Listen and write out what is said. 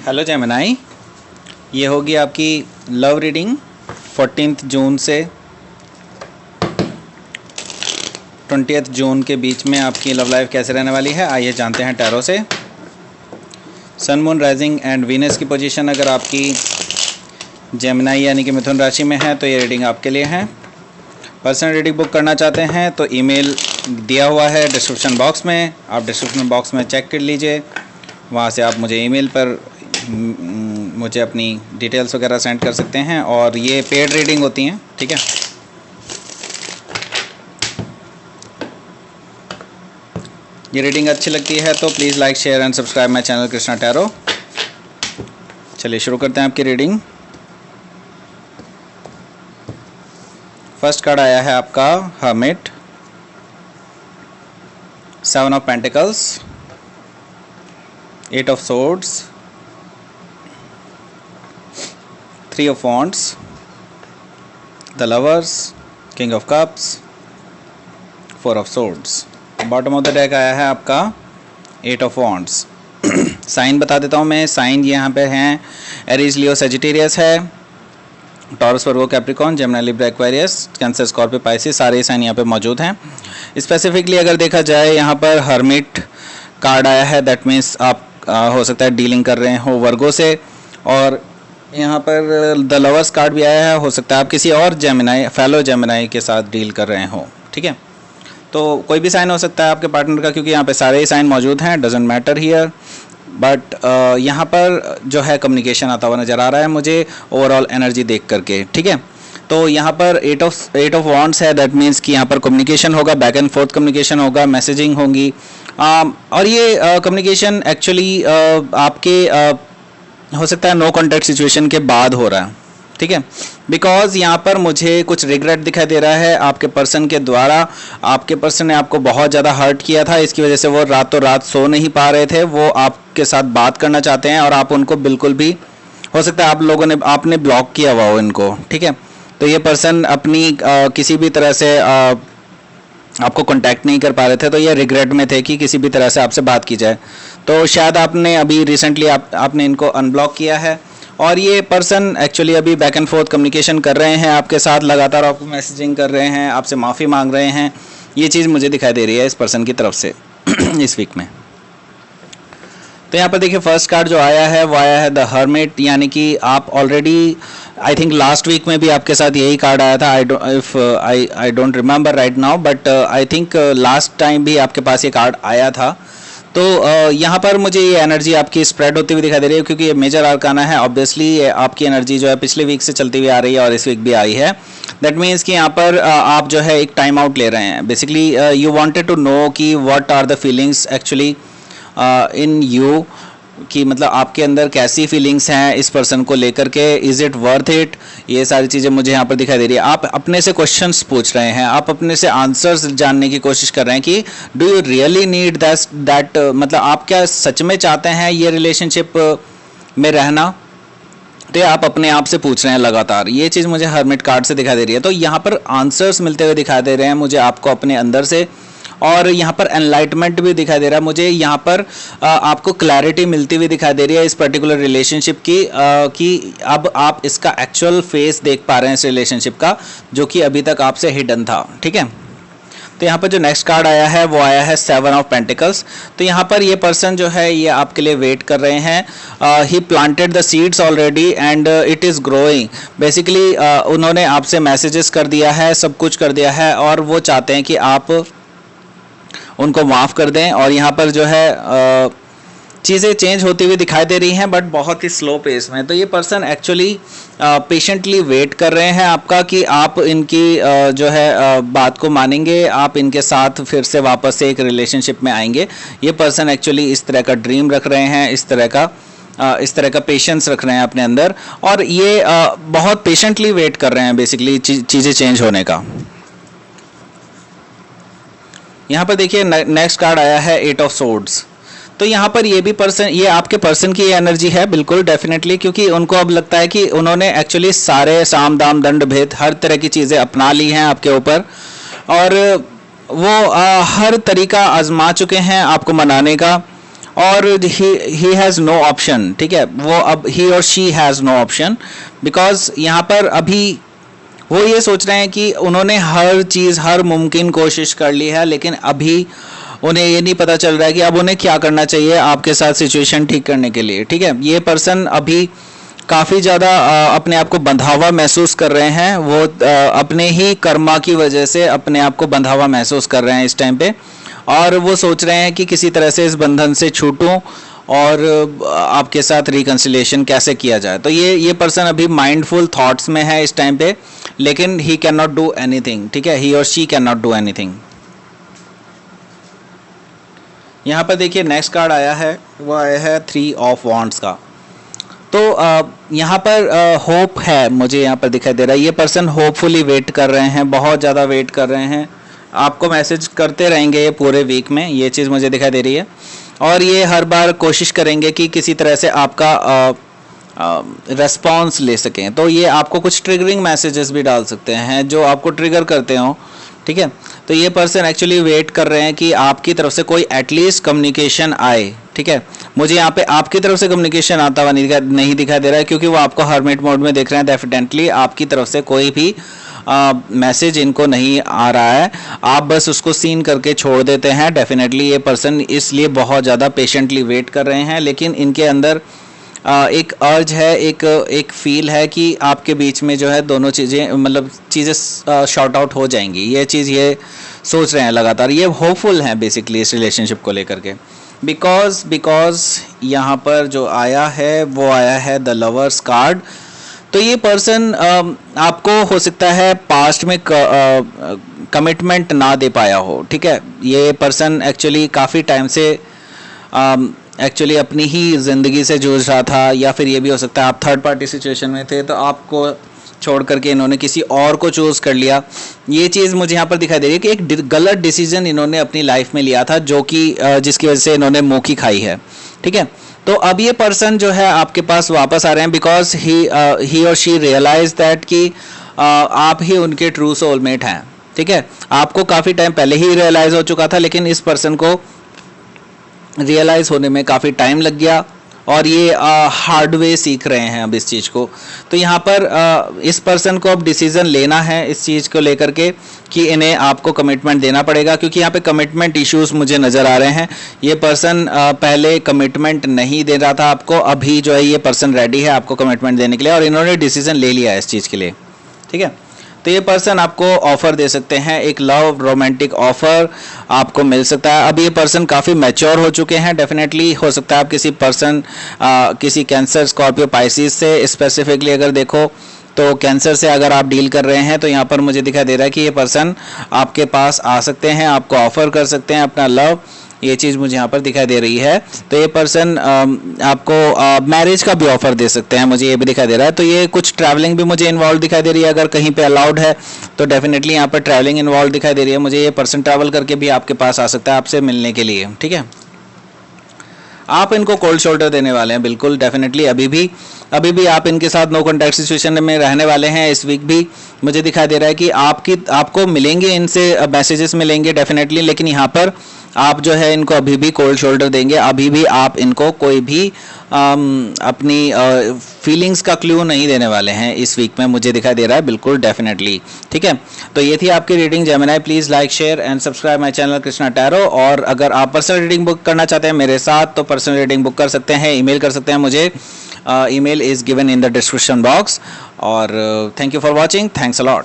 Hello Gemini, ये होगी आपकी लव रीडिंग 14 जून से 20 जून के बीच में आपकी लव लाइफ कैसे रहने वाली है। आइए जानते हैं टैरो से। सन, मून, राइजिंग एंड वीनस की पोजीशन अगर आपकी जेमिनी यानी कि मिथुन राशि में है तो ये रीडिंग आपके लिए है। पर्सनल रीडिंग बुक करना चाहते हैं तो ईमेल दिया हुआ है डिस्क्रिप्शन बॉक्स में, आप डिस्क्रिप्शन बॉक्स में चेक कर लीजिए। वहाँ से आप मुझे ईमेल पर मुझे अपनी डिटेल्स वगैरह सेंड कर सकते हैं और ये पेड रीडिंग होती हैं, ठीक है। ये रीडिंग अच्छी लगती है तो please like, share and subscribe my channel Krishna tarot. चलिए शुरू करते हैं आपकी रीडिंग। फर्स्ट कार्ड आया है आपका hermit, 7 of pentacles, 8 of swords, 3 of wands, the lovers, king of cups, 4 of swords. Bottom of the deck आया है आपका 8 ऑफ वॉन्ड्स। साइन बता देता हूँ मैं। साइन यहाँ पे हैं एरीज, लियो, सेजिटेरियस है, Taurus, Virgo, Capricorn, Gemini, Libra, Aquarius, Cancer, Scorpio, Pisces, सारे साइन यहाँ पे मौजूद हैं। स्पेसिफिकली अगर देखा जाए यहाँ पर हर्मिट कार्ड आया है, दैट मीन्स आप हो सकता है डीलिंग कर रहे हो वर्गो से, और यहाँ पर द लवर्स कार्ड भी आया है, हो सकता है आप किसी और जेमिनी, फेलो जेमिनी के साथ डील कर रहे हो, ठीक है। तो कोई भी साइन हो सकता है आपके पार्टनर का, क्योंकि यहाँ पे सारे ही साइन मौजूद हैं, डजेंट मैटर हियर। बट यहाँ पर जो है कम्युनिकेशन आता हुआ नज़र आ रहा है मुझे ओवरऑल एनर्जी देख करके, ठीक है। तो यहाँ पर 8 ऑफ वॉन्ड्स है, दैट मीन्स कि यहाँ पर कम्युनिकेशन होगा, बैक एंड फोर्थ कम्युनिकेशन होगा, मैसेजिंग होंगी, और ये कम्युनिकेशन एक्चुअली आपके हो सकता है नो कॉन्टैक्ट सिचुएशन के बाद हो रहा है, ठीक है। बिकॉज यहाँ पर मुझे कुछ रिग्रेट दिखाई दे रहा है आपके पर्सन के द्वारा। आपके पर्सन ने आपको बहुत ज़्यादा हर्ट किया था, इसकी वजह से वो रातों रात सो नहीं पा रहे थे। वो आपके साथ बात करना चाहते हैं और आप उनको बिल्कुल भी, हो सकता है आप लोगों ने, आपने ब्लॉक किया हुआ हो इनको, ठीक है। तो ये पर्सन अपनी किसी भी तरह से आपको कांटेक्ट नहीं कर पा रहे थे, तो ये रिग्रेट में थे कि किसी भी तरह से आपसे बात की जाए। तो शायद आपने अभी रिसेंटली आपने इनको अनब्लॉक किया है और ये पर्सन एक्चुअली अभी बैक एंड फोर्थ कम्युनिकेशन कर रहे हैं आपके साथ, लगातार आपको मैसेजिंग कर रहे हैं, आपसे माफ़ी मांग रहे हैं। ये चीज़ मुझे दिखाई दे रही है इस पर्सन की तरफ से इस वीक में। तो यहाँ पर देखिए फर्स्ट कार्ड जो आया है वो आया है द हर्मिट, यानी कि आप already, I think last week में भी आपके साथ यही कार्ड आया था। I don't remember right now, but I think last time भी आपके पास ये कार्ड आया था। तो यहाँ पर मुझे ये एनर्जी आपकी स्प्रेड होती हुई दिखाई दे रही है, क्योंकि ये मेजर आर्काना है। ऑब्वियसली आपकी एनर्जी जो है पिछले वीक से चलती हुई आ रही है और इस वीक भी आई है। दैट मीन्स कि यहाँ पर आप जो है एक टाइम आउट ले रहे हैं। Basically you wanted to know कि what are the feelings actually in you, कि मतलब आपके अंदर कैसी फीलिंग्स हैं इस पर्सन को लेकर के, इज़ इट वर्थ इट, ये सारी चीज़ें मुझे यहाँ पर दिखाई दे रही है। आप अपने से क्वेश्चंस पूछ रहे हैं, आप अपने से आंसर्स जानने की कोशिश कर रहे हैं कि do you really need that, मतलब आप क्या सच में चाहते हैं ये रिलेशनशिप में रहना। तो आप अपने आप से पूछ रहे हैं लगातार, ये चीज़ मुझे हर्मिट कार्ड से दिखाई दे रही है। तो यहाँ पर आंसर्स मिलते हुए दिखाई दे रहे हैं मुझे आपको अपने अंदर से, और यहाँ पर एनलाइटमेंट भी दिखाई दे रहा है मुझे। यहाँ पर आपको क्लैरिटी मिलती हुई दिखाई दे रही है इस पर्टिकुलर रिलेशनशिप की, कि अब आप इसका एक्चुअल फेस देख पा रहे हैं इस रिलेशनशिप का, जो कि अभी तक आपसे हिडन था, ठीक है। तो यहाँ पर जो नेक्स्ट कार्ड आया है वो आया है 7 ऑफ पेंटिकल्स। तो यहाँ पर ये पर्सन जो है ये आपके लिए वेट कर रहे हैं। He planted the seeds already and it is growing. Basically उन्होंने आपसे मैसेजेस कर दिया है, सब कुछ कर दिया है, और वो चाहते हैं कि आप उनको माफ़ कर दें। और यहाँ पर जो है चीज़ें चेंज होती हुई दिखाई दे रही हैं, बट बहुत ही स्लो पेस में। तो ये पर्सन एक्चुअली पेशेंटली वेट कर रहे हैं आपका, कि आप इनकी जो है बात को मानेंगे, आप इनके साथ फिर से वापस से एक रिलेशनशिप में आएंगे। ये पर्सन एक्चुअली इस तरह का ड्रीम रख रहे हैं, इस तरह का पेशेंस रख रहे हैं अपने अंदर, और ये बहुत पेशेंटली वेट कर रहे हैं बेसिकली चीज़ें चेंज होने का। यहाँ पर देखिए नेक्स्ट कार्ड आया है 8 ऑफ सोर्ड्स। तो यहाँ पर ये भी पर्सन, ये आपके पर्सन की एनर्जी है बिल्कुल डेफिनेटली, क्योंकि उनको अब लगता है कि उन्होंने एक्चुअली सारे साम दाम दंड भेद हर तरह की चीज़ें अपना ली हैं आपके ऊपर, और वो हर तरीका आजमा चुके हैं आपको मनाने का, और ही हैज़ नो ऑप्शन, ठीक है, वो अब ही और she has no option, because यहाँ पर अभी वो ये सोच रहे हैं कि उन्होंने हर चीज़, हर मुमकिन कोशिश कर ली है, लेकिन अभी उन्हें ये नहीं पता चल रहा है कि अब उन्हें क्या करना चाहिए आपके साथ सिचुएशन ठीक करने के लिए, ठीक है। ये पर्सन अभी काफ़ी ज़्यादा अपने आप को बंधा हुआ महसूस कर रहे हैं, वो अपने ही कर्मा की वजह से अपने आप को बंधा हुआ महसूस कर रहे हैं इस टाइम पे, और वो सोच रहे हैं कि किसी तरह से इस बंधन से छूटूं और आपके साथ रिकन्सिलिएशन कैसे किया जाए। तो ये पर्सन अभी माइंडफुल थॉट्स में है इस टाइम पे, लेकिन he can not do anything, ठीक है, ही और she can not do anything. यहाँ पर देखिए नेक्स्ट कार्ड आया है, वो आया है 3 ऑफ वॉन्ड्स का। तो यहाँ पर होप है, मुझे यहाँ पर दिखाई दे रहा है, ये पर्सन होपफुली वेट कर रहे हैं, बहुत ज़्यादा वेट कर रहे हैं, आपको मैसेज करते रहेंगे ये पूरे वीक में, ये चीज़ मुझे दिखाई दे रही है। और ये हर बार कोशिश करेंगे कि किसी तरह से आपका रेस्पॉन्स ले सकें। तो ये आपको कुछ ट्रिगरिंग मैसेजेस भी डाल सकते हैं जो आपको ट्रिगर करते हो, ठीक है। तो ये पर्सन एक्चुअली वेट कर रहे हैं कि आपकी तरफ से कोई एटलीस्ट कम्युनिकेशन आए, ठीक है। मुझे यहाँ पे आपकी तरफ से कम्युनिकेशन आता हुआ नहीं दिखाई दे रहा है, क्योंकि वो आपको हर्मिट मोड में देख रहे हैं। डेफिनेटली आपकी तरफ से कोई भी मैसेज इनको नहीं आ रहा है, आप बस उसको सीन करके छोड़ देते हैं। डेफिनेटली ये पर्सन इसलिए बहुत ज़्यादा पेशेंटली वेट कर रहे हैं, लेकिन इनके अंदर एक अर्ज है, एक फील है कि आपके बीच में जो है दोनों चीज़ें, मतलब चीज़ें शॉर्ट आउट हो जाएंगी, ये चीज़ ये सोच रहे हैं लगातार। ये होपफुल हैं बेसिकली इस रिलेशनशिप को लेकर के, बिकॉज यहाँ पर जो आया है वो आया है द लवर्स कार्ड। तो ये पर्सन आपको हो सकता है पास्ट में कमिटमेंट ना दे पाया हो, ठीक है। ये पर्सन एक्चुअली काफ़ी टाइम से एक्चुअली अपनी ही ज़िंदगी से जूझ रहा था, या फिर ये भी हो सकता है आप थर्ड पार्टी सिचुएशन में थे, तो आपको छोड़ करके इन्होंने किसी और को चूज़ कर लिया। ये चीज़ मुझे यहाँ पर दिखाई दे रही है कि एक गलत डिसीजन इन्होंने अपनी लाइफ में लिया था, जो कि जिसकी वजह से इन्होंने मुँह खाई है, ठीक है। तो अब ये पर्सन जो है आपके पास वापस आ रहे हैं, बिकॉज ही और शी रियलाइज दैट कि आप ही उनके ट्रू सोलमेट हैं, ठीक है। आपको काफ़ी टाइम पहले ही रियलाइज़ हो चुका था, लेकिन इस पर्सन को रियलाइज़ होने में काफ़ी टाइम लग गया, और ये हार्ड वे सीख रहे हैं अब इस चीज़ को। तो यहाँ पर इस पर्सन को अब डिसीज़न लेना है इस चीज़ को लेकर के कि इन्हें आपको कमिटमेंट देना पड़ेगा, क्योंकि यहाँ पे कमिटमेंट इश्यूज मुझे नज़र आ रहे हैं। ये पर्सन पहले कमिटमेंट नहीं दे रहा था आपको, अभी जो है ये पर्सन रेडी है आपको कमिटमेंट देने के लिए, और इन्होंने डिसीज़न ले लिया है इस चीज़ के लिए, ठीक है। तो ये पर्सन आपको ऑफ़र दे सकते हैं, एक लव रोमांटिक ऑफ़र आपको मिल सकता है। अब ये पर्सन काफ़ी मैच्योर हो चुके हैं, डेफिनेटली हो सकता है आप किसी पर्सन किसी कैंसर, स्कॉर्पियो, पाइसिस से स्पेसिफिकली अगर देखो तो कैंसर से अगर आप डील कर रहे हैं, तो यहाँ पर मुझे दिखाई दे रहा है कि ये पर्सन आपके पास आ सकते हैं, आपको ऑफ़र कर सकते हैं अपना लव, ये चीज़ मुझे यहाँ पर दिखाई दे रही है। तो ये पर्सन आपको मैरिज का भी ऑफ़र दे सकते हैं, मुझे ये भी दिखाई दे रहा है। तो ये कुछ ट्रैवलिंग भी मुझे इन्वॉल्व दिखाई दे रही है, अगर कहीं पे अलाउड है तो डेफिनेटली यहाँ पर ट्रैवलिंग इन्वॉल्व दिखाई दे रही है मुझे। ये पर्सन ट्रैवल करके भी आपके पास आ सकता है आपसे मिलने के लिए, ठीक है। आप इनको कोल्ड शोल्डर देने वाले हैं, बिल्कुल डेफिनेटली। अभी भी आप इनके साथ नो कॉन्टैक्ट सिचुएशन में रहने वाले हैं। इस वीक भी मुझे दिखाई दे रहा है कि आपको मिलेंगे, इनसे मैसेजेस मिलेंगे डेफिनेटली, लेकिन यहाँ पर आप जो है इनको अभी भी कोल्ड शोल्डर देंगे। अभी भी आप इनको कोई भी अपनी फीलिंग्स का क्लू नहीं देने वाले हैं इस वीक में, मुझे दिखाई दे रहा है, बिल्कुल डेफिनेटली, ठीक है। तो ये थी आपकी reading Gemini. Please like, share and subscribe my channel Krishna tarot. और अगर आप पर्सनल रीडिंग बुक करना चाहते हैं मेरे साथ, तो पर्सनल रीडिंग बुक कर सकते हैं, ईमेल कर सकते हैं मुझे, email is given in the description box. और thank you for watching, thanks a lot.